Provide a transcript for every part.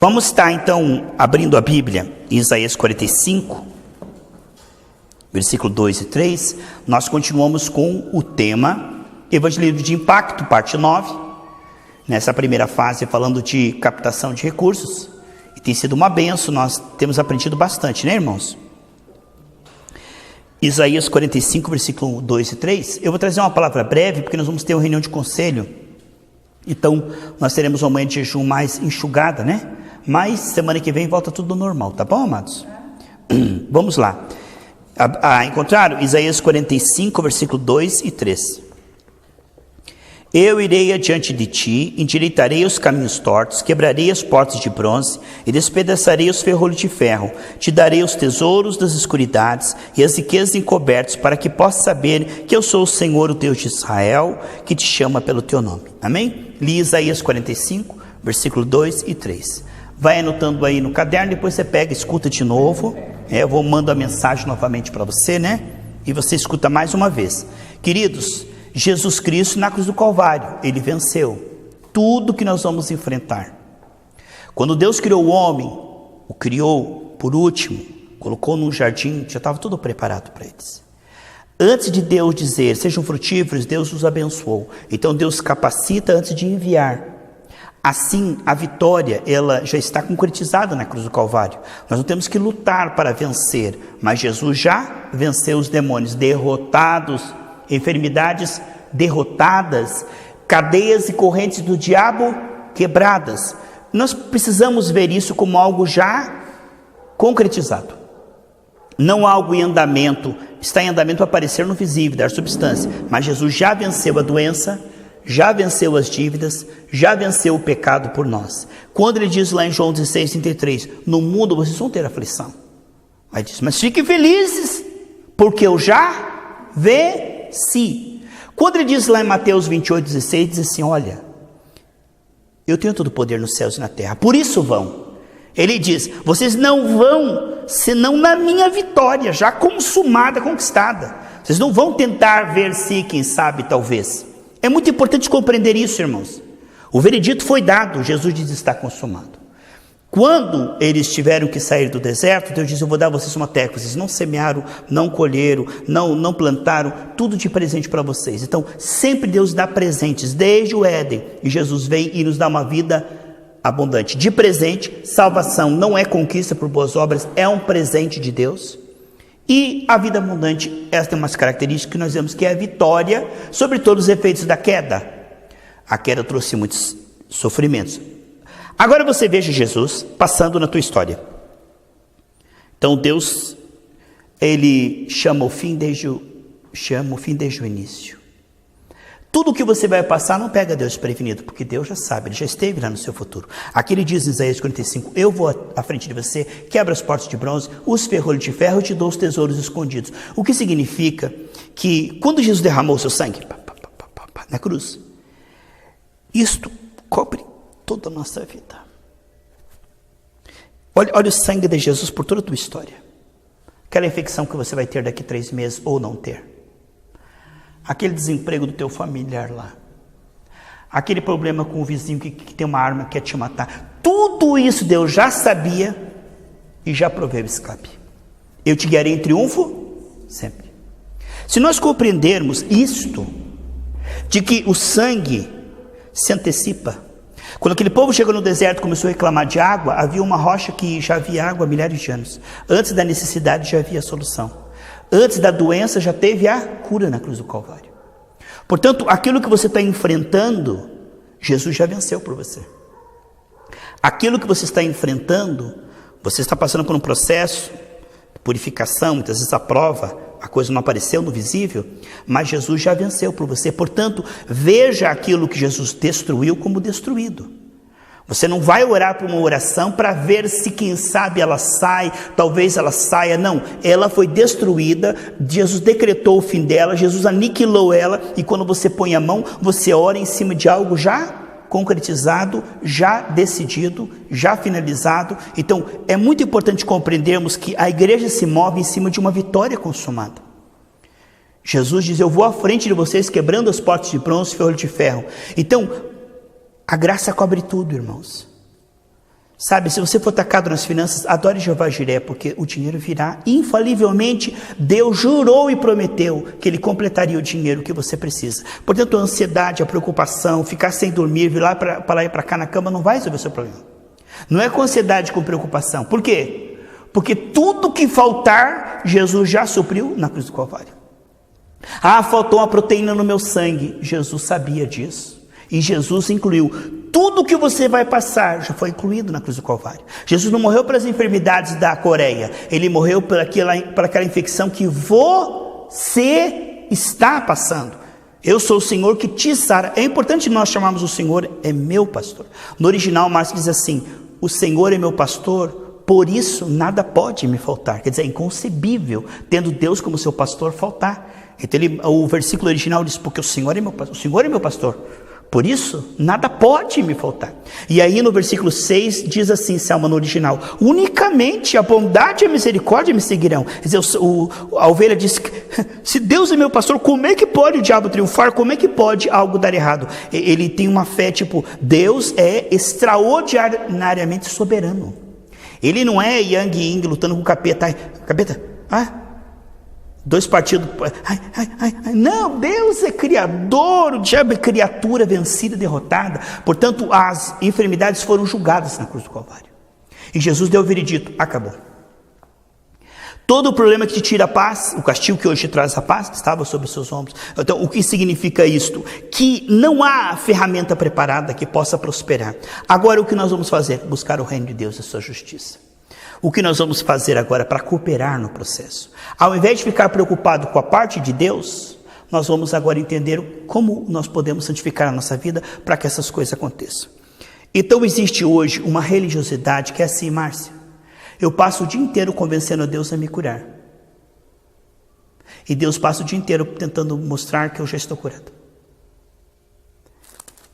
Vamos estar então abrindo a Bíblia em Isaías 45, versículo 2 e 3. Nós continuamos com o tema Evangelismo de Impacto, parte 9. Nessa primeira fase falando de captação de recursos. E tem sido uma benção, nós temos aprendido bastante, né, irmãos? Isaías 45, versículo 2 e 3. Eu vou trazer uma palavra breve, porque nós vamos ter uma reunião de conselho. Então, nós teremos uma manhã de jejum mais enxugada, né? Mas semana que vem volta tudo normal, tá bom, amados? Vamos lá. Encontraram? Isaías 45, versículo 2 e 3. Eu irei adiante de ti, endireitarei os caminhos tortos, quebrarei as portas de bronze e despedaçarei os ferrolhos de ferro. Te darei os tesouros das escuridades e as riquezas encobertas, para que possas saber que eu sou o Senhor, o Deus de Israel, que te chama pelo teu nome. Amém? Li Isaías 45, versículo 2 e 3. Vai anotando aí no caderno, depois você pega, escuta de novo. Eu vou mandar a mensagem novamente para você, né? E você escuta mais uma vez. Queridos, Jesus Cristo na cruz do Calvário, Ele venceu tudo que nós vamos enfrentar. Quando Deus criou o homem, o criou por último, colocou num jardim, já estava tudo preparado para eles. Antes de Deus dizer, sejam frutíferos, Deus os abençoou. Então Deus capacita antes de enviar. Assim, a vitória, ela já está concretizada na cruz do Calvário. Nós não temos que lutar para vencer, mas Jesus já venceu os demônios, derrotados, enfermidades derrotadas, cadeias e correntes do diabo quebradas. Nós precisamos ver isso como algo já concretizado, não algo em andamento. Está em andamento para aparecer no visível, dar substância, mas Jesus já venceu a doença, já venceu as dívidas, já venceu o pecado por nós. Quando ele diz lá em João 16:33, no mundo vocês vão ter aflição, mas fiquem felizes, porque eu já venci. Quando ele diz lá em Mateus 28:16, diz assim, olha, eu tenho todo o poder nos céus e na terra, por isso vão. Ele diz, vocês não vão, senão na minha vitória, já consumada, conquistada. Vocês não vão tentar ver se, quem sabe, talvez. É muito importante compreender isso, irmãos. O veredito foi dado, Jesus diz, está consumado. Quando eles tiveram que sair do deserto, Deus diz, eu vou dar a vocês uma terra. Vocês não semearam, não colheram, não plantaram, tudo de presente para vocês. Então, sempre Deus dá presentes, desde o Éden. E Jesus vem e nos dá uma vida abundante. De presente, salvação não é conquista por boas obras, é um presente de Deus. E a vida abundante, essa tem umas características que nós vemos que é a vitória sobre todos os efeitos da queda. A queda trouxe muitos sofrimentos. Agora você veja Jesus passando na tua história. Então Deus, Ele chama o fim desde o início. Tudo que você vai passar não pega Deus desprevenido, porque Deus já sabe, Ele já esteve lá no seu futuro. Aqui Ele diz em Isaías 45, eu vou à frente de você, quebra as portas de bronze, os ferrolhos de ferro, e te dou os tesouros escondidos. O que significa que quando Jesus derramou o seu sangue na cruz, isto cobre toda a nossa vida. Olha o sangue de Jesus por toda a tua história. Aquela infecção que você vai ter daqui 3 meses ou não ter. Aquele desemprego do teu familiar lá. Aquele problema com o vizinho que tem uma arma que quer te matar. Tudo isso Deus já sabia e já proveu escape. Eu te guiarei em triunfo sempre. Se nós compreendermos isto, de que o sangue se antecipa. Quando aquele povo chegou no deserto e começou a reclamar de água, havia uma rocha que já havia água há milhares de anos. Antes da necessidade já havia a solução. Antes da doença já teve a cura na cruz do Calvário. Portanto, aquilo que você está enfrentando, Jesus já venceu por você. Aquilo que você está enfrentando, você está passando por um processo de purificação, muitas vezes a prova, a coisa não apareceu no visível, mas Jesus já venceu por você. Portanto, veja aquilo que Jesus destruiu como destruído. Você não vai orar por uma oração para ver se, quem sabe, ela sai, talvez ela saia. Não, ela foi destruída, Jesus decretou o fim dela, Jesus aniquilou ela, e quando você põe a mão, você ora em cima de algo já concretizado, já decidido, já finalizado. Então, é muito importante compreendermos que a igreja se move em cima de uma vitória consumada. Jesus diz, eu vou à frente de vocês, quebrando as portas de bronze e ferro de ferro. Então, a graça cobre tudo, irmãos. Sabe, se você for atacado nas finanças, adore Jeová Jiré, porque o dinheiro virá. Infalivelmente, Deus jurou e prometeu que Ele completaria o dinheiro que você precisa. Portanto, a ansiedade, a preocupação, ficar sem dormir, vir lá para lá e para cá na cama, não vai resolver o seu problema. Não é com ansiedade, com preocupação. Por quê? Porque tudo que faltar, Jesus já supriu na cruz do Calvário. Ah, faltou uma proteína no meu sangue. Jesus sabia disso. E Jesus incluiu. Tudo que você vai passar já foi incluído na cruz do Calvário. Jesus não morreu pelas enfermidades da Coreia. Ele morreu por aquela infecção que você está passando. Eu sou o Senhor que te sara. É importante nós chamarmos o Senhor, é meu pastor. No original, Márcio diz assim: o Senhor é meu pastor, por isso nada pode me faltar. Quer dizer, é inconcebível, tendo Deus como seu pastor, faltar. Então o versículo original diz: porque o Senhor é meu pastor. O Senhor é meu pastor. Por isso, nada pode me faltar. E aí no versículo 6 diz assim, Selma, no original: unicamente a bondade e a misericórdia me seguirão. Quer dizer, a ovelha diz: se Deus é meu pastor, como é que pode o diabo triunfar? Como é que pode algo dar errado? Ele tem uma fé tipo: Deus é extraordinariamente soberano. Ele não é Yang Ying lutando com o capeta. Capeta, dois partidos. Não, Deus é criador, o diabo é criatura vencida, derrotada. Portanto, as enfermidades foram julgadas na cruz do Calvário. E Jesus deu o veredito: acabou. Todo o problema que te tira a paz, o castigo que hoje te traz a paz, estava sobre os seus ombros. Então, o que significa isto? Que não há ferramenta preparada que possa prosperar. Agora, o que nós vamos fazer? Buscar o reino de Deus e a sua justiça. O que nós vamos fazer agora para cooperar no processo? Ao invés de ficar preocupado com a parte de Deus, nós vamos agora entender como nós podemos santificar a nossa vida para que essas coisas aconteçam. Então existe hoje uma religiosidade que é assim, Márcia: eu passo o dia inteiro convencendo a Deus a me curar. E Deus passa o dia inteiro tentando mostrar que eu já estou curado.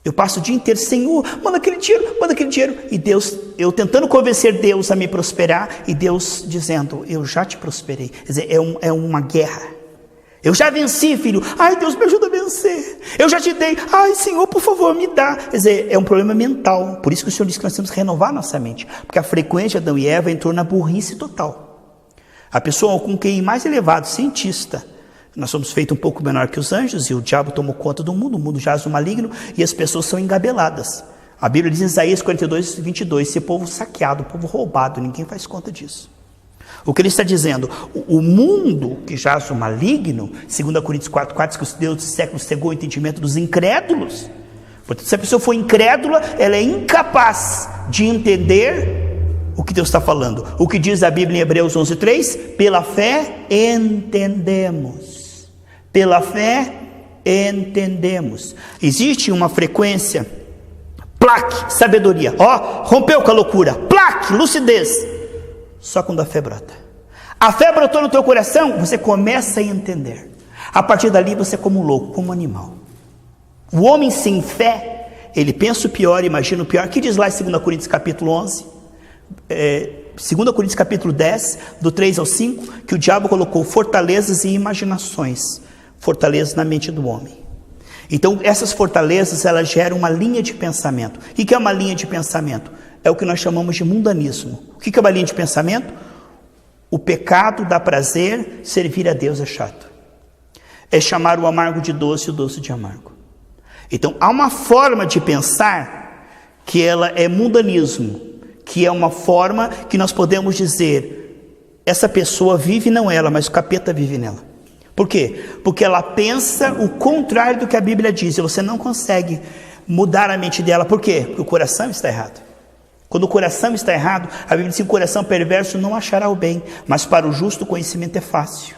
Eu passo o dia inteiro: Senhor, manda aquele dinheiro. E Deus, eu tentando convencer Deus a me prosperar, e Deus dizendo: eu já te prosperei. Quer dizer, é uma guerra. Eu já venci, filho. Ai, Deus, me ajuda a vencer. Eu já te dei. Ai, Senhor, por favor, me dá. Quer dizer, é um problema mental. Por isso que o Senhor disse que nós temos que renovar nossa mente. Porque a frequência de Adão e Eva entrou na burrice total. A pessoa com QI mais elevado, cientista, nós somos feitos um pouco menor que os anjos, e o diabo tomou conta do mundo jaz no maligno, e as pessoas são engabeladas. A Bíblia diz em Isaías 42, 22, esse povo saqueado, povo roubado, ninguém faz conta disso. O que ele está dizendo? O mundo que jaz no maligno, 2 Coríntios 4, 4, diz que Deus desse século cegou o entendimento dos incrédulos. Portanto, se a pessoa for incrédula, ela é incapaz de entender o que Deus está falando. O que diz a Bíblia em Hebreus 11, 3? Pela fé entendemos. Pela fé entendemos. Existe uma frequência, plaque, sabedoria. Rompeu com a loucura, plaque, lucidez. Só quando a fé brota. A fé brotou no teu coração, você começa a entender. A partir dali você é como um louco, como um animal. O homem sem fé, ele pensa o pior, imagina o pior. Que diz lá em 2 Coríntios capítulo 11, 2 Coríntios capítulo 10, do 3 ao 5, que o diabo colocou fortalezas e imaginações. Fortalezas na mente do homem. Então essas fortalezas, elas geram uma linha de pensamento. O que é uma linha de pensamento? É o que nós chamamos de mundanismo. O que é uma linha de pensamento? O pecado dá prazer, servir a Deus é chato. É chamar o amargo de doce e o doce de amargo. Então há uma forma de pensar que ela é mundanismo, que é uma forma que nós podemos dizer: essa pessoa vive não ela, mas o capeta vive nela. Por quê? Porque ela pensa o contrário do que a Bíblia diz, e você não consegue mudar a mente dela. Por quê? Porque o coração está errado. Quando o coração está errado, a Bíblia diz que o coração perverso não achará o bem, mas para o justo o conhecimento é fácil.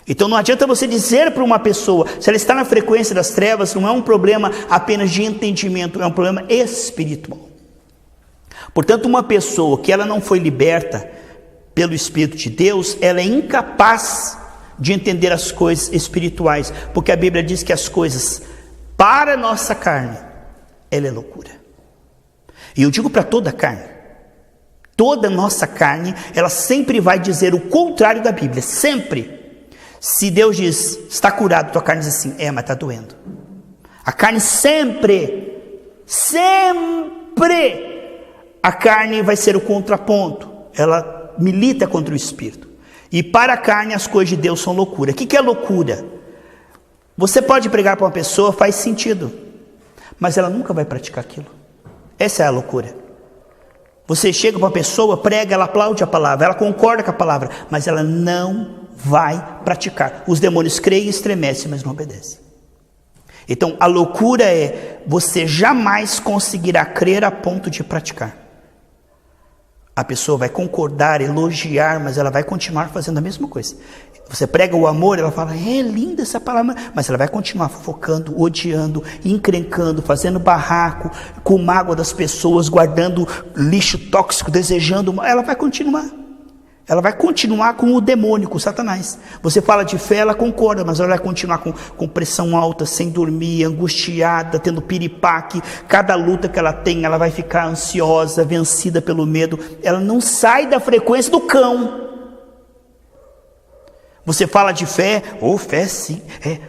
Então não adianta você dizer para uma pessoa, se ela está na frequência das trevas, não é um problema apenas de entendimento, é um problema espiritual. Portanto, uma pessoa que ela não foi liberta pelo Espírito de Deus, ela é incapaz de entender as coisas espirituais, porque a Bíblia diz que as coisas para a nossa carne, ela é loucura. E eu digo para toda a carne, toda a nossa carne, ela sempre vai dizer o contrário da Bíblia, sempre. Se Deus diz, está curado, tua carne diz assim, mas está doendo. A carne sempre A carne vai ser o contraponto, ela milita contra o espírito. E para a carne as coisas de Deus são loucura. O que é loucura? Você pode pregar para uma pessoa, faz sentido, mas ela nunca vai praticar aquilo. Essa é a loucura. Você chega para uma pessoa, prega, ela aplaude a palavra, ela concorda com a palavra, mas ela não vai praticar. Os demônios creem e estremecem, mas não obedecem. Então a loucura é, você jamais conseguirá crer a ponto de praticar. A pessoa vai concordar, elogiar, mas ela vai continuar fazendo a mesma coisa. Você prega o amor, ela fala, é linda essa palavra, mas ela vai continuar fofocando, odiando, encrencando, fazendo barraco, com mágoa das pessoas, guardando lixo tóxico, desejando, ela vai continuar. Ela vai continuar com o demônio, com o Satanás. Você fala de fé, ela concorda, mas ela vai continuar com pressão alta, sem dormir, angustiada, tendo piripaque. Cada luta que ela tem, ela vai ficar ansiosa, vencida pelo medo. Ela não sai da frequência do cão. Você fala de fé, fé sim,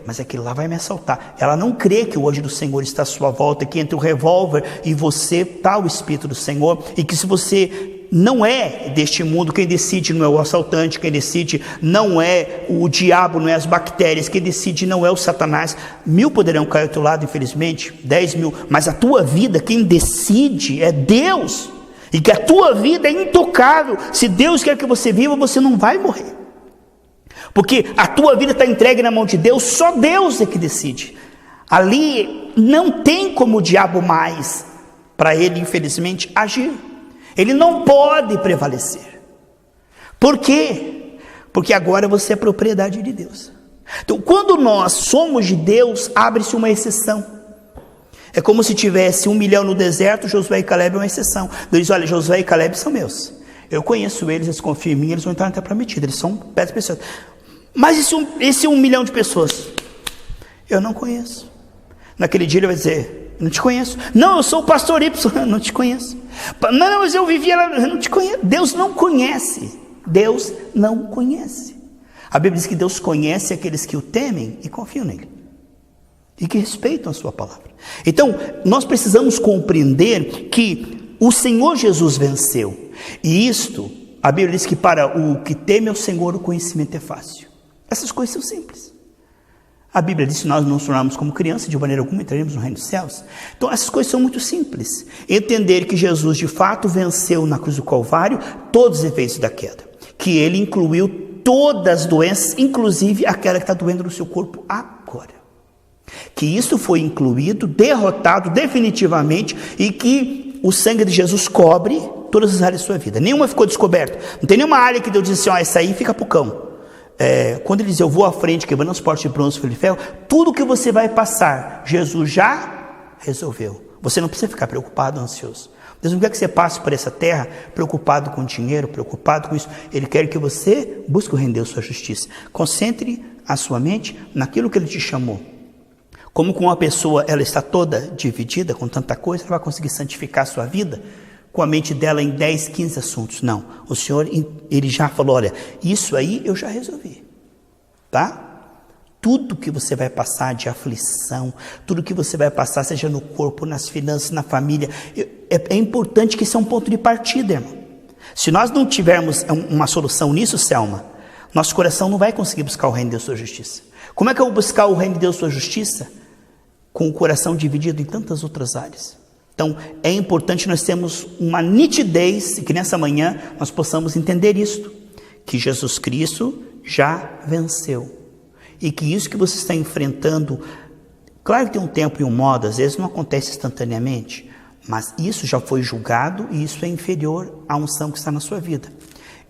mas aquilo lá vai me assaltar. Ela não crê que o anjo do Senhor está à sua volta, que entre o revólver e você está o Espírito do Senhor, e que se você não é deste mundo, quem decide não é o assaltante, quem decide não é o diabo, não é as bactérias, quem decide não é o Satanás. 1000 poderão cair ao teu lado, infelizmente, 10.000, mas a tua vida, quem decide é Deus, e que a tua vida é intocável. Se Deus quer que você viva, você não vai morrer. Porque a tua vida está entregue na mão de Deus, só Deus é que decide. Ali não tem como o diabo mais, para ele infelizmente, agir. Ele não pode prevalecer. Por quê? Porque agora você é propriedade de Deus. Então quando nós somos de Deus, abre-se uma exceção. É como se tivesse 1 milhão no deserto, Josué e Caleb é uma exceção. Deus diz, olha, Josué e Caleb são meus. Eu conheço eles, eles confiam em mim, eles vão entrar na terra prometida, eles são perto de pessoas. Mas esse 1 milhão de pessoas, eu não conheço. Naquele dia ele vai dizer, não te conheço. Não, eu sou o pastor Y, não te conheço. Não, mas eu vivi lá, eu não te conheço. Deus não conhece. Deus não conhece. A Bíblia diz que Deus conhece aqueles que o temem e confiam nele. E que respeitam a sua palavra. Então, nós precisamos compreender que o Senhor Jesus venceu. E isto, a Bíblia diz que para o que teme ao Senhor, o conhecimento é fácil. Essas coisas são simples. A Bíblia diz que nós não nos tornarmos como crianças, de maneira alguma entraremos no reino dos céus. Então essas coisas são muito simples. Entender que Jesus de fato venceu na cruz do Calvário todos os efeitos da queda. Que ele incluiu todas as doenças, inclusive aquela que está doendo no seu corpo agora. Que isso foi incluído, derrotado definitivamente, e que o sangue de Jesus cobre todas as áreas da sua vida. Nenhuma ficou descoberta. Não tem nenhuma área que Deus disse assim, essa aí fica para o cão. Quando ele diz, eu vou à frente, quebrando as portas de bronze, fio de ferro, tudo que você vai passar, Jesus já resolveu. Você não precisa ficar preocupado, ansioso. Deus não quer que você passe por essa terra preocupado com dinheiro, preocupado com isso. Ele quer que você busque o reino de Deus, sua justiça. Concentre a sua mente naquilo que ele te chamou. Como com uma pessoa, ela está toda dividida com tanta coisa, ela vai conseguir santificar a sua vida com a mente dela em 10, 15 assuntos. Não, o Senhor, ele já falou, olha, isso aí eu já resolvi, tá? Tudo que você vai passar de aflição, tudo que você vai passar, seja no corpo, nas finanças, na família, é importante que isso é um ponto de partida, irmão. Se nós não tivermos uma solução nisso, Selma, nosso coração não vai conseguir buscar o reino de Deus, sua justiça. Como é que eu vou buscar o reino de Deus, sua justiça? Com o coração dividido em tantas outras áreas. Então, é importante nós termos uma nitidez, e que nessa manhã nós possamos entender isto, que Jesus Cristo já venceu. E que isso que você está enfrentando, claro que tem um tempo e um modo, às vezes não acontece instantaneamente, mas isso já foi julgado e isso é inferior à unção que está na sua vida.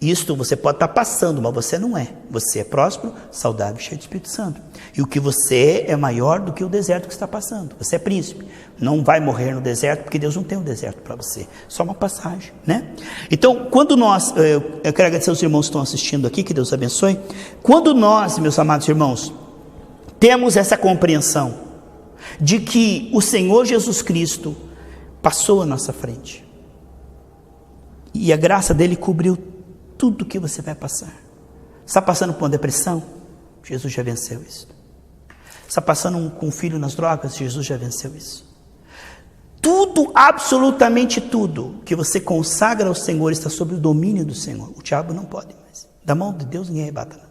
Isto você pode estar passando, mas você não é. Você é próspero, saudável, cheio do Espírito Santo. E o que você é maior do que o deserto que está passando. Você é príncipe. Não vai morrer no deserto, porque Deus não tem um deserto para você. Só uma passagem, né? Então, quando nós... Eu quero agradecer aos irmãos que estão assistindo aqui, que Deus abençoe. Quando nós, meus amados irmãos, temos essa compreensão de que o Senhor Jesus Cristo passou à nossa frente. E a graça dele cobriu tudo que você vai passar. Está passando por uma depressão? Jesus já venceu isso. Está passando com um filho nas drogas? Jesus já venceu isso. Tudo, absolutamente tudo que você consagra ao Senhor está sob o domínio do Senhor. O diabo não pode mais. Da mão de Deus ninguém arrebata nada.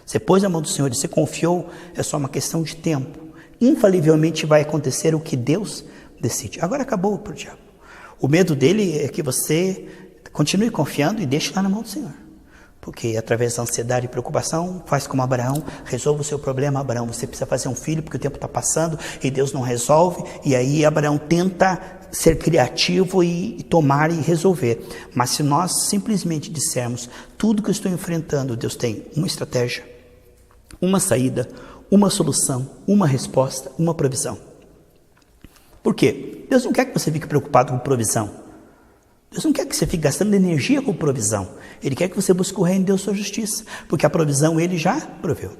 Você pôs na mão do Senhor e você confiou, é só uma questão de tempo. Infalivelmente vai acontecer o que Deus decide. Agora acabou para o diabo. O medo dele é que você continue confiando e deixe lá na mão do Senhor. Porque através da ansiedade e preocupação, faz como Abraão, resolva o seu problema. Abraão, você precisa fazer um filho porque o tempo está passando e Deus não resolve. E aí Abraão tenta ser criativo e tomar e resolver. Mas se nós simplesmente dissermos, tudo que eu estou enfrentando, Deus tem uma estratégia, uma saída, uma solução, uma resposta, uma provisão. Por quê? Deus não quer que você fique preocupado com provisão. Deus não quer que você fique gastando energia com provisão. Ele quer que você busque o reino de Deus e sua justiça, porque a provisão Ele já proveu.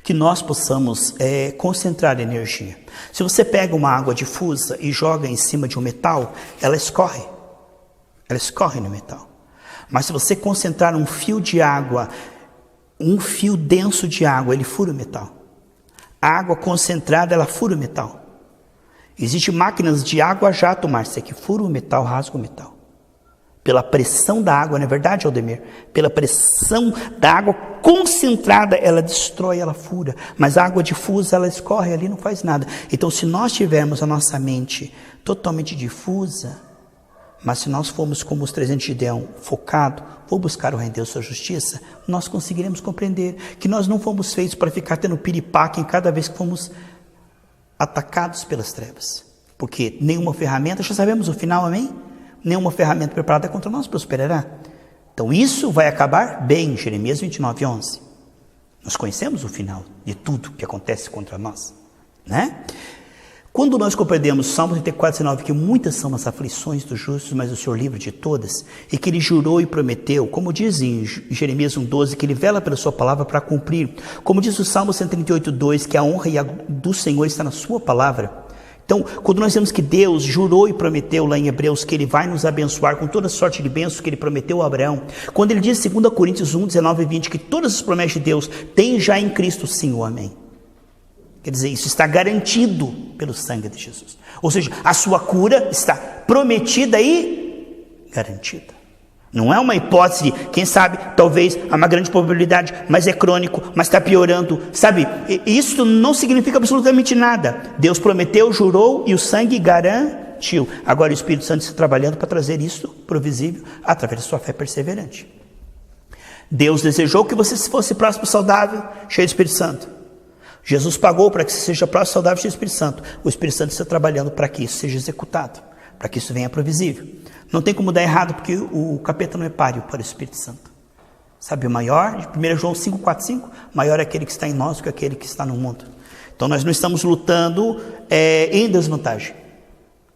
Que nós possamos concentrar energia. Se você pega uma água difusa e joga em cima de um metal, ela escorre. Ela escorre no metal. Mas se você concentrar um fio de água, um fio denso de água, ele fura o metal. A água concentrada, ela fura o metal. Existem máquinas de água a jato, Márcia, que furam o metal, rasgam o metal. Pela pressão da água, não é verdade, Aldemir? Pela pressão da água concentrada, ela destrói, ela fura. Mas a água difusa, ela escorre ali, não faz nada. Então, se nós tivermos a nossa mente totalmente difusa, mas se nós formos como os 300 de Gideão, focado, vou buscar o reino de Deus e sua justiça, nós conseguiremos compreender que nós não fomos feitos para ficar tendo piripaque em cada vez que fomos atacados pelas trevas, porque nenhuma ferramenta, já sabemos o final, amém? Nenhuma ferramenta preparada contra nós prosperará. Então isso vai acabar bem, Jeremias 29:11. Nós conhecemos o final de tudo que acontece contra nós, né? Quando nós compreendemos Salmo 34:19, que muitas são as aflições dos justos, mas o Senhor livra de todas, e que Ele jurou e prometeu, como diz em Jeremias 1:12, que Ele vela pela sua palavra para cumprir, como diz o Salmo 138:2, que a honra do Senhor está na sua palavra. Então, quando nós vemos que Deus jurou e prometeu lá em Hebreus que Ele vai nos abençoar com toda sorte de bênçãos que Ele prometeu a Abraão, quando Ele diz em 2 Coríntios 1:19-20, que todas as promessas de Deus têm já em Cristo sim o amém. Quer dizer, isso está garantido pelo sangue de Jesus. Ou seja, a sua cura está prometida e garantida. Não é uma hipótese, quem sabe, talvez, há uma grande probabilidade, mas é crônico, mas está piorando. Sabe, isso não significa absolutamente nada. Deus prometeu, jurou e o sangue garantiu. Agora o Espírito Santo está trabalhando para trazer isso provisível através da sua fé perseverante. Deus desejou que você fosse próximo, saudável, cheio do Espírito Santo. Jesus pagou para que você seja próximo, saudável, cheio do Espírito Santo. O Espírito Santo está trabalhando para que isso seja executado, para que isso venha provisível. Não tem como dar errado, porque o capeta não é páreo para o Espírito Santo. Sabe, o maior, de 1 João 5,4,5, maior é aquele que está em nós do que aquele que está no mundo. Então nós não estamos lutando em desvantagem.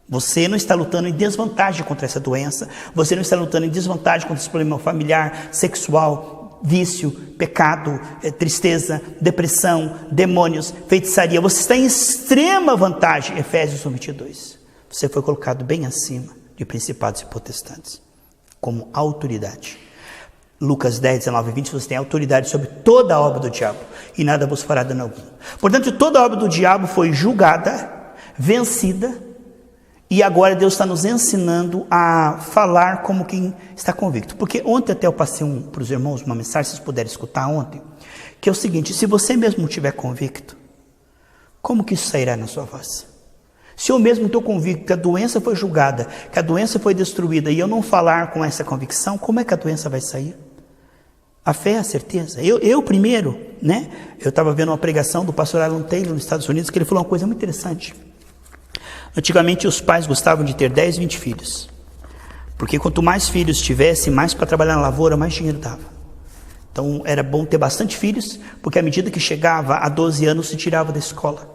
Você não está lutando em desvantagem contra essa doença. Você não está lutando em desvantagem contra esse problema familiar, sexual, vício, pecado, tristeza, depressão, demônios, feitiçaria. Você está em extrema vantagem. Efésios 1:22. Você foi colocado bem acima de principados e potestades, como autoridade. Lucas 10:19-20, você tem autoridade sobre toda a obra do diabo, e nada vos fará dano algum. Portanto, toda a obra do diabo foi julgada, vencida, e agora Deus está nos ensinando a falar como quem está convicto. Porque ontem até eu passei para os irmãos uma mensagem, se vocês puderem escutar ontem, que é o seguinte: se você mesmo não estiver convicto, como que isso sairá na sua voz? Se eu mesmo estou convicto que a doença foi julgada, que a doença foi destruída, e eu não falar com essa convicção, como é que a doença vai sair? A fé é a certeza. Eu primeiro, né? Eu estava vendo uma pregação do pastor Alan Taylor nos Estados Unidos, que ele falou uma coisa muito interessante. Antigamente os pais gostavam de ter 10, 20 filhos. Porque quanto mais filhos tivesse, mais para trabalhar na lavoura, mais dinheiro dava. Então era bom ter bastante filhos, porque à medida que chegava a 12 anos, se tirava da escola.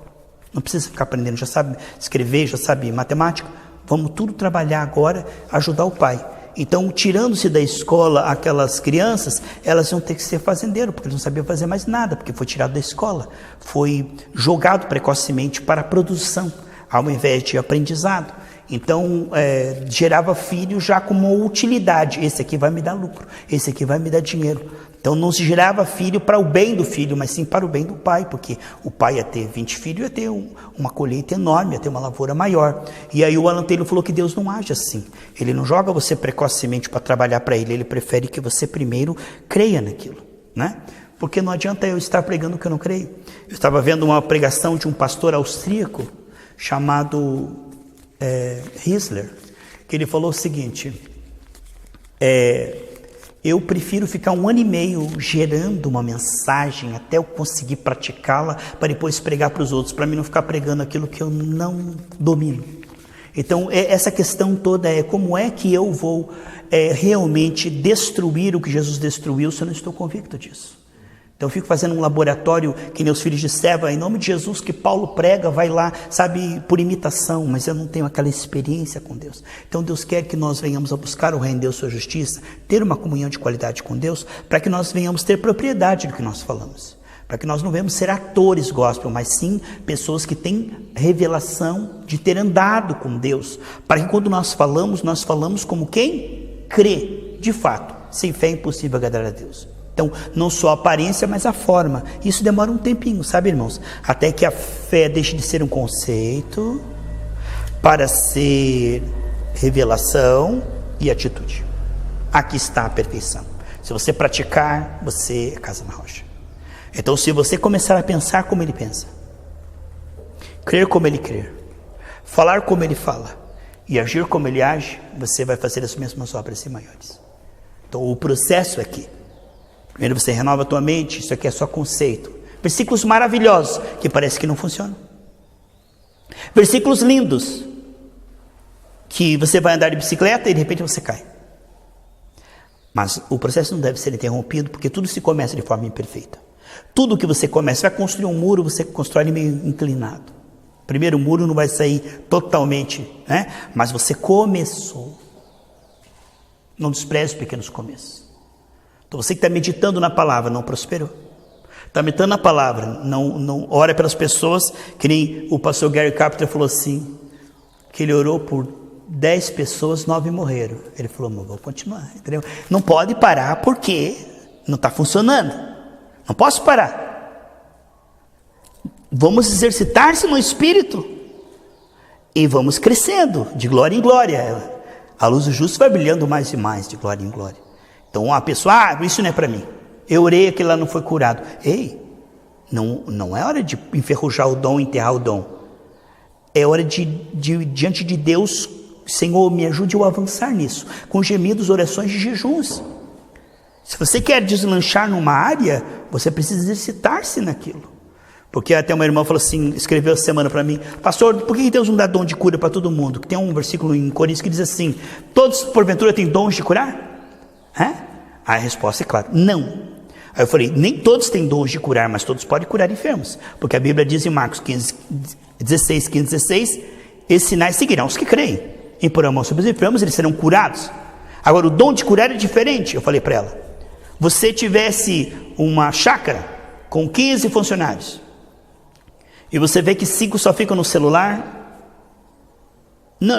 Não precisa ficar aprendendo, já sabe escrever, já sabe matemática. Vamos tudo trabalhar agora, ajudar o pai. Então, tirando-se da escola aquelas crianças, elas iam ter que ser fazendeiro, porque eles não sabiam fazer mais nada, porque foi tirado da escola. Foi jogado precocemente para a produção, ao invés de aprendizado. Então, gerava filho já com uma utilidade. Esse aqui vai me dar lucro, esse aqui vai me dar dinheiro. Então, não se gerava filho para o bem do filho, mas sim para o bem do pai, porque o pai ia ter 20 filhos, ia ter uma colheita enorme, ia ter uma lavoura maior. E aí o Alan Taylor falou que Deus não age assim. Ele não joga você precocemente para trabalhar para ele, ele prefere que você primeiro creia naquilo, né? Porque não adianta eu estar pregando o que eu não creio. Eu estava vendo uma pregação de um pastor austríaco chamado Hissler, que ele falou o seguinte: eu prefiro ficar 1 ano e meio gerando uma mensagem até eu conseguir praticá-la para depois pregar para os outros, para mim não ficar pregando aquilo que eu não domino. Então, essa questão toda é como é que eu vou realmente destruir o que Jesus destruiu se eu não estou convicto disso. Então eu fico fazendo um laboratório que nem os filhos de Seva, em nome de Jesus, que Paulo prega, vai lá, sabe, por imitação, mas eu não tenho aquela experiência com Deus. Então Deus quer que nós venhamos a buscar o reino de Deus, sua justiça, ter uma comunhão de qualidade com Deus, para que nós venhamos ter propriedade do que nós falamos. Para que nós não venhamos ser atores gospel, mas sim pessoas que têm revelação de ter andado com Deus. Para que quando nós falamos como quem crê, de fato. Sem fé é impossível agradar a Deus. Então, não só a aparência, mas a forma. Isso demora um tempinho, sabe, irmãos? Até que a fé deixe de ser um conceito para ser revelação e atitude. Aqui está a perfeição. Se você praticar, você é casa na rocha. Então, se você começar a pensar como ele pensa, crer como ele crê, falar como ele fala e agir como ele age, você vai fazer as mesmas obras e maiores. Então, o processo é aqui. Primeiro você renova a tua mente, isso aqui é só conceito. Versículos maravilhosos, que parece que não funcionam. Versículos lindos, que você vai andar de bicicleta e de repente você cai. Mas o processo não deve ser interrompido, porque tudo se começa de forma imperfeita. Tudo que você começa, você vai construir um muro, você constrói ele meio inclinado. Primeiro o muro não vai sair totalmente, né? Mas você começou. Não despreze os pequenos começos. Então você que está meditando na palavra, não prosperou. Está meditando na palavra, não ora pelas pessoas, que nem o pastor Gary Carpenter falou assim, que ele orou por 10 pessoas, 9 morreram. Ele falou, mas vou continuar, entendeu? Não pode parar porque não está funcionando. Não posso parar. Vamos exercitar-se no Espírito e vamos crescendo de glória em glória. A luz do justo vai brilhando mais e mais de glória em glória. Então a pessoa, isso não é para mim. Eu orei, aquele lá não foi curado. Ei, não é hora de enferrujar o dom, enterrar o dom. É hora de diante de Deus, Senhor, me ajude a avançar nisso. Com gemidos, orações e jejuns. Se você quer deslanchar numa área, você precisa exercitar-se naquilo. Porque até uma irmã falou assim, escreveu essa semana para mim, pastor, por que Deus não dá dom de cura para todo mundo? Que tem um versículo em Coríntios que diz assim, todos porventura têm dons de curar? A resposta é clara, não. Aí eu falei, nem todos têm dons de curar, mas todos podem curar enfermos. Porque a Bíblia diz em Marcos 16, esses sinais seguirão os que creem. Imporão a mão sobre os enfermos, eles serão curados. Agora o dom de curar é diferente. Eu falei para ela, você tivesse uma chácara com 15 funcionários, e você vê que 5 só ficam no celular,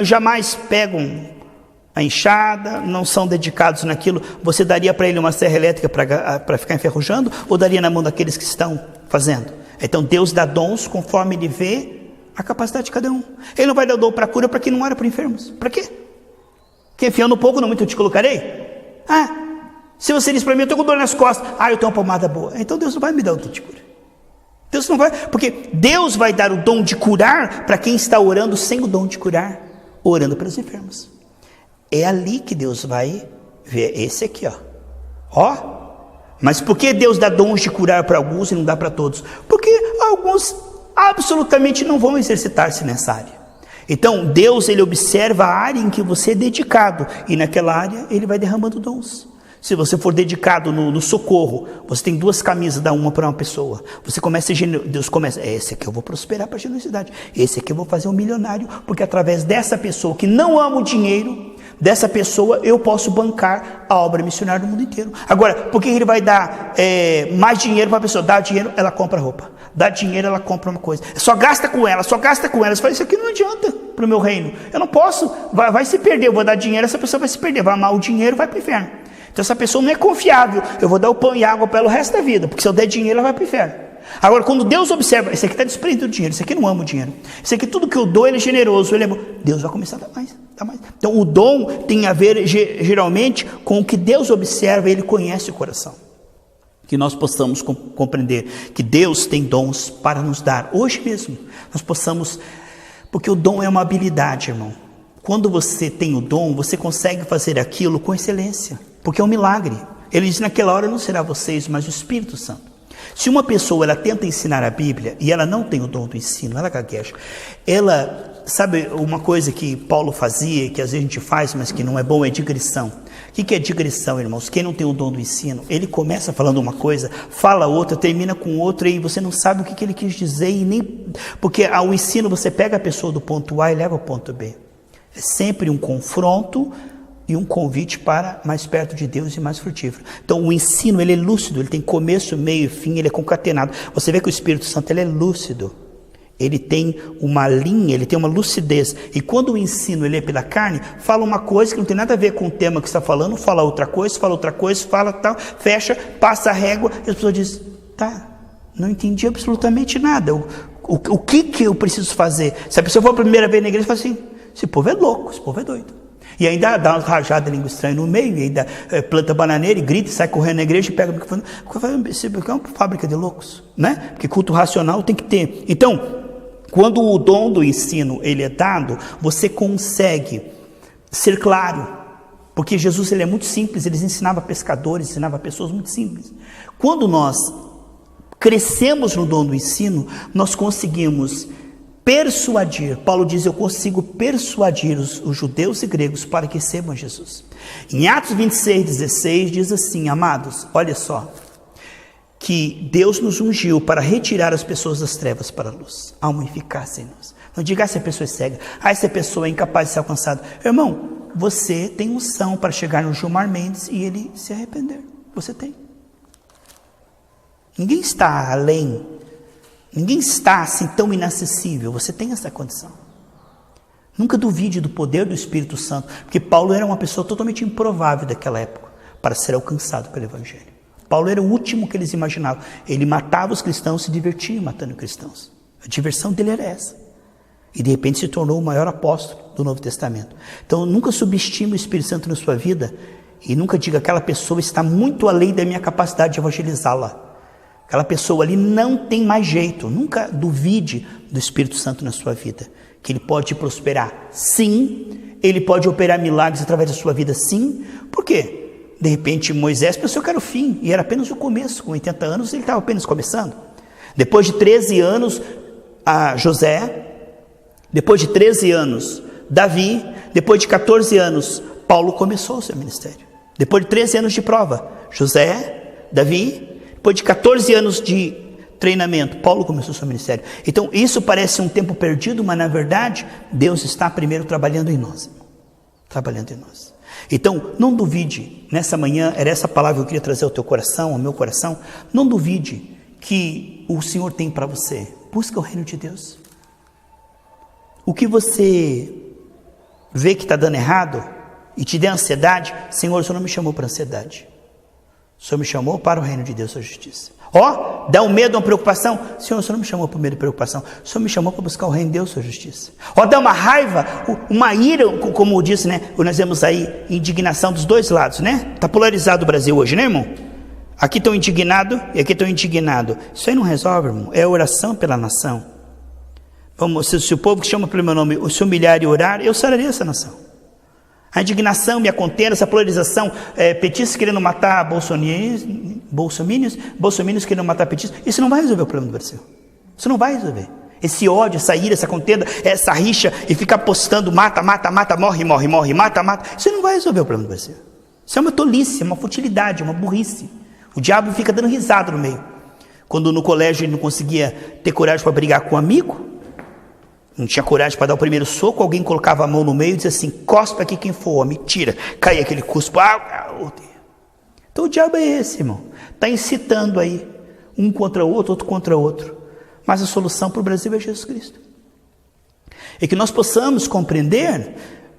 jamais pegam a enxada, não são dedicados naquilo, você daria para ele uma serra elétrica para ficar enferrujando, ou daria na mão daqueles que estão fazendo? Então Deus dá dons conforme ele vê a capacidade de cada um. Ele não vai dar o dom para cura para quem não era para enfermos. Para quê? Quem fiando pouco, não muito eu te colocarei? Se você diz para mim, eu estou com dor nas costas, eu tenho uma pomada boa, então Deus não vai me dar o dom de cura. Deus não vai, porque Deus vai dar o dom de curar para quem está orando sem o dom de curar, orando pelos enfermos. É ali que Deus vai ver, esse aqui, Mas por que Deus dá dons de curar para alguns e não dá para todos? Porque alguns absolutamente não vão exercitar-se nessa área. Então Deus, ele observa a área em que você é dedicado, e naquela área ele vai derramando dons. Se você for dedicado no socorro, você tem 2 camisas, dá uma para uma pessoa. Você começa, Deus começa, esse aqui eu vou prosperar para a generosidade. Esse aqui eu vou fazer um milionário, porque através dessa pessoa que não ama o dinheiro, dessa pessoa eu posso bancar a obra missionária no mundo inteiro. Agora, por que ele vai dar mais dinheiro para a pessoa? Dá dinheiro, ela compra roupa. Dá dinheiro, ela compra uma coisa. Só gasta com ela, só gasta com ela. Você fala, isso aqui não adianta para o meu reino. Eu não posso, vai se perder. Eu vou dar dinheiro, essa pessoa vai se perder. Vai amar o dinheiro, vai para o inferno. Então essa pessoa não é confiável. Eu vou dar o pão e água para ela o resto da vida. Porque se eu der dinheiro, ela vai para o inferno. Agora, quando Deus observa, esse aqui está desprendido do dinheiro, esse aqui não ama o dinheiro, esse aqui tudo que eu dou, ele é generoso, ele é bom, Deus vai começar a dar mais, dar mais. Então o dom tem a ver geralmente com o que Deus observa, ele conhece o coração. Que nós possamos compreender que Deus tem dons para nos dar, hoje mesmo, nós possamos, porque o dom é uma habilidade, irmão. Quando você tem o dom, você consegue fazer aquilo com excelência, porque é um milagre. Ele diz, naquela hora não será vocês, mas o Espírito Santo. Se uma pessoa ela tenta ensinar a Bíblia e ela não tem o dom do ensino, ela gagueja. Ela, sabe uma coisa que Paulo fazia, que às vezes a gente faz, mas que não é bom, é digressão. O que é digressão, irmãos? Quem não tem o dom do ensino, ele começa falando uma coisa, fala outra, termina com outra e você não sabe o que ele quis dizer. E nem porque ao ensino você pega a pessoa do ponto A e leva ao ponto B. É sempre um confronto e um convite para mais perto de Deus e mais frutífero. Então o ensino ele é lúcido, ele tem começo, meio e fim, ele é concatenado. Você vê que o Espírito Santo ele é lúcido, ele tem uma linha, ele tem uma lucidez. E quando o ensino ele é pela carne, fala uma coisa que não tem nada a ver com o tema que está falando, fala outra coisa, fala tal, fecha, passa a régua, e as pessoas dizem, tá, não entendi absolutamente nada. O que eu preciso fazer? Se a pessoa for a primeira vez na igreja, fala assim, esse povo é louco, esse povo é doido. E ainda dá umas rajadas de língua estranha no meio, e ainda planta bananeira e grita, sai correndo na igreja e pega o microfone. Isso é uma fábrica de loucos, né? Porque culto racional tem que ter. Então, quando o dom do ensino ele é dado, você consegue ser claro. Porque Jesus ele é muito simples, ele ensinava pescadores, ensinava pessoas muito simples. Quando nós crescemos no dom do ensino, nós conseguimos persuadir, Paulo diz, eu consigo persuadir os judeus e gregos para que recebam Jesus. Em Atos 26:16 diz assim, amados, olha só, que Deus nos ungiu para retirar as pessoas das trevas para a luz, há uma eficácia em nós. Não diga se a pessoa é cega, essa pessoa é incapaz de ser alcançada. Irmão, você tem unção para chegar no Gilmar Mendes e ele se arrepender, você tem. Ninguém está além. Ninguém está assim tão inacessível, você tem essa condição. Nunca duvide do poder do Espírito Santo, porque Paulo era uma pessoa totalmente improvável daquela época para ser alcançado pelo Evangelho. Paulo era o último que eles imaginavam. Ele matava os cristãos, se divertia matando cristãos. A diversão dele era essa. E de repente se tornou o maior apóstolo do Novo Testamento. Então nunca subestime o Espírito Santo na sua vida e nunca diga aquela pessoa está muito além da minha capacidade de evangelizá-la. Aquela pessoa ali não tem mais jeito. Nunca duvide do Espírito Santo na sua vida. Que ele pode te prosperar, sim. Ele pode operar milagres através da sua vida, sim. Por quê? De repente Moisés pensou que era o fim. E era apenas o começo. Com 80 anos ele estava apenas começando. Depois de 13 anos, José. Depois de 13 anos, Davi. Depois de 14 anos, Paulo começou o seu ministério. Depois de 13 anos de prova, José, Davi. Depois de 14 anos de treinamento, Paulo começou o seu ministério. Então isso parece um tempo perdido, mas na verdade Deus está primeiro trabalhando em nós. Trabalhando em nós. Então não duvide, nessa manhã era essa palavra que eu queria trazer ao teu coração, ao meu coração. Não duvide que o Senhor tem para você. Busca o reino de Deus. O que você vê que está dando errado e te dê ansiedade, Senhor, o Senhor não me chamou para ansiedade. O Senhor me chamou para o reino de Deus, a justiça. Dá um medo, uma preocupação. Senhor, o Senhor não me chamou para medo e preocupação. O Senhor me chamou para buscar o reino de Deus, a justiça. Dá uma raiva, uma ira, como disse, né? Nós vemos aí indignação dos dois lados, né? Está polarizado o Brasil hoje, né, irmão? Aqui estão indignados e aqui estão indignados. Isso aí não resolve, irmão. É oração pela nação. Vamos, se o povo que chama pelo meu nome se humilhar e orar, eu sararei essa nação. A indignação me acontendo, essa polarização, petistas querendo matar bolsominions querendo matar petistas, isso não vai resolver o problema do Brasil. Isso não vai resolver. Esse ódio, essa ira, essa contenda, essa rixa, e ficar postando mata, morre, mata, isso não vai resolver o problema do Brasil. Isso é uma tolice, uma futilidade, uma burrice. O diabo fica dando risada no meio. Quando no colégio ele não conseguia ter coragem para brigar com um amigo, Não tinha coragem para dar o primeiro soco, alguém colocava a mão no meio e dizia assim, cospe aqui quem for homem, tira, caía aquele cuspo. Então o diabo é esse, irmão, está incitando aí, um contra o outro, outro contra o outro, mas a solução para o Brasil é Jesus Cristo. E que nós possamos compreender,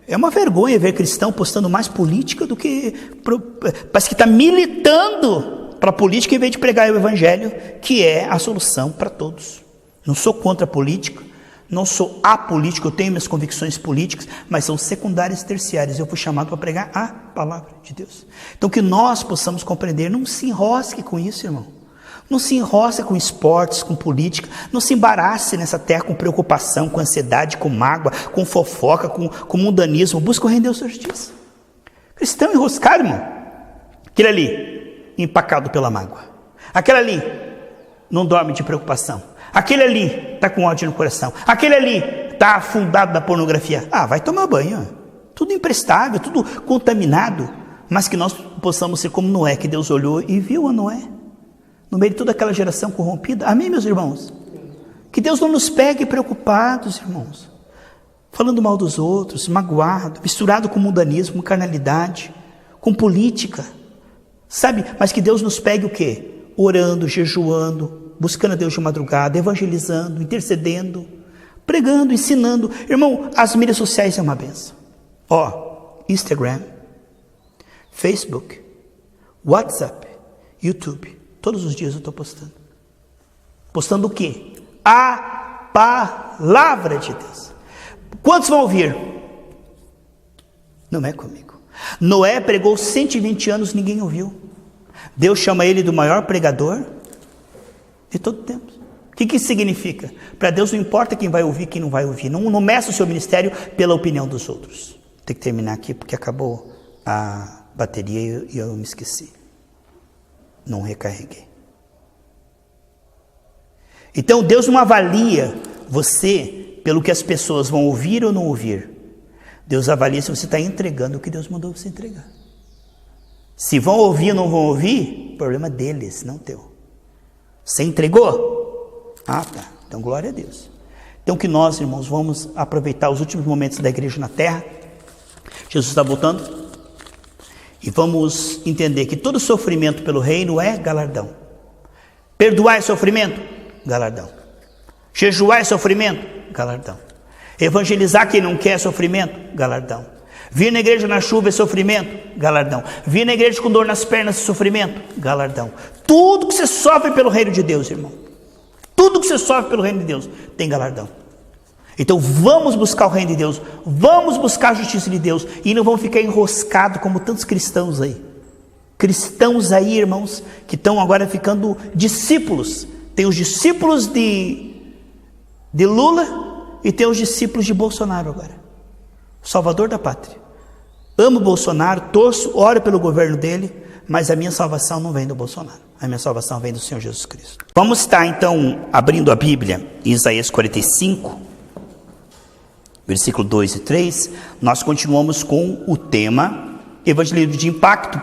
é uma vergonha ver cristão postando mais política do que, parece que está militando para a política em vez de pregar o evangelho, que é a solução para todos. Não sou contra a política, não sou apolítico, eu tenho minhas convicções políticas, mas são secundárias e terciárias. Eu fui chamado para pregar a palavra de Deus. Então que nós possamos compreender, não se enrosque com isso, irmão. Não se enrosque com esportes, com política, não se embarace nessa terra com preocupação, com ansiedade, com mágoa, com fofoca, com mundanismo. Busca o reino de Deus da justiça. Cristão enroscado, irmão. Aquele ali, empacado pela mágoa. Aquele ali, não dorme de preocupação. Aquele ali está com ódio no coração. Aquele ali está afundado na pornografia. Vai tomar banho. Tudo imprestável, tudo contaminado. Mas que nós possamos ser como Noé, que Deus olhou e viu a Noé. No meio de toda aquela geração corrompida. Amém, meus irmãos? Que Deus não nos pegue preocupados, irmãos. Falando mal dos outros, magoado, misturado com mundanismo, com carnalidade, com política. Sabe? Mas que Deus nos pegue o quê? Orando, jejuando, buscando a Deus de madrugada, evangelizando, intercedendo, pregando, ensinando. Irmão, as mídias sociais é uma benção. Instagram, Facebook, WhatsApp, YouTube. Todos os dias eu estou postando. Postando o quê? A palavra de Deus. Quantos vão ouvir? Não é comigo. Noé pregou 120 anos, ninguém ouviu. Deus chama ele do maior pregador de todo o tempo. O que isso significa? Para Deus não importa quem vai ouvir, quem não vai ouvir. Não meça o seu ministério pela opinião dos outros. Tem que terminar aqui porque acabou a bateria e eu me esqueci. Não recarreguei. Então Deus não avalia você pelo que as pessoas vão ouvir ou não ouvir. Deus avalia se você está entregando o que Deus mandou você entregar. Se vão ouvir ou não vão ouvir, problema deles, não teu. Você entregou? Tá. Então glória a Deus. Então que nós, irmãos, vamos aproveitar os últimos momentos da igreja na terra. Jesus está voltando. E vamos entender que todo sofrimento pelo reino é galardão. Perdoar é sofrimento? Galardão. Jejuar é sofrimento? Galardão. Evangelizar quem não quer sofrimento? Galardão. Vir na igreja na chuva é sofrimento? Galardão. Vir na igreja com dor nas pernas é sofrimento? Galardão. Tudo que você sofre pelo reino de Deus, irmão. Tudo que você sofre pelo reino de Deus tem galardão. Então vamos buscar o reino de Deus. Vamos buscar a justiça de Deus. E não vamos ficar enroscados como tantos cristãos aí. Cristãos aí, irmãos, que estão agora ficando discípulos. Tem os discípulos de Lula e tem os discípulos de Bolsonaro agora. Salvador da pátria. Amo Bolsonaro, torço, oro pelo governo dele, mas a minha salvação não vem do Bolsonaro. A minha salvação vem do Senhor Jesus Cristo. Vamos estar então abrindo a Bíblia, em Isaías 45, versículo 2 e 3. Nós continuamos com o tema evangelismo de impacto.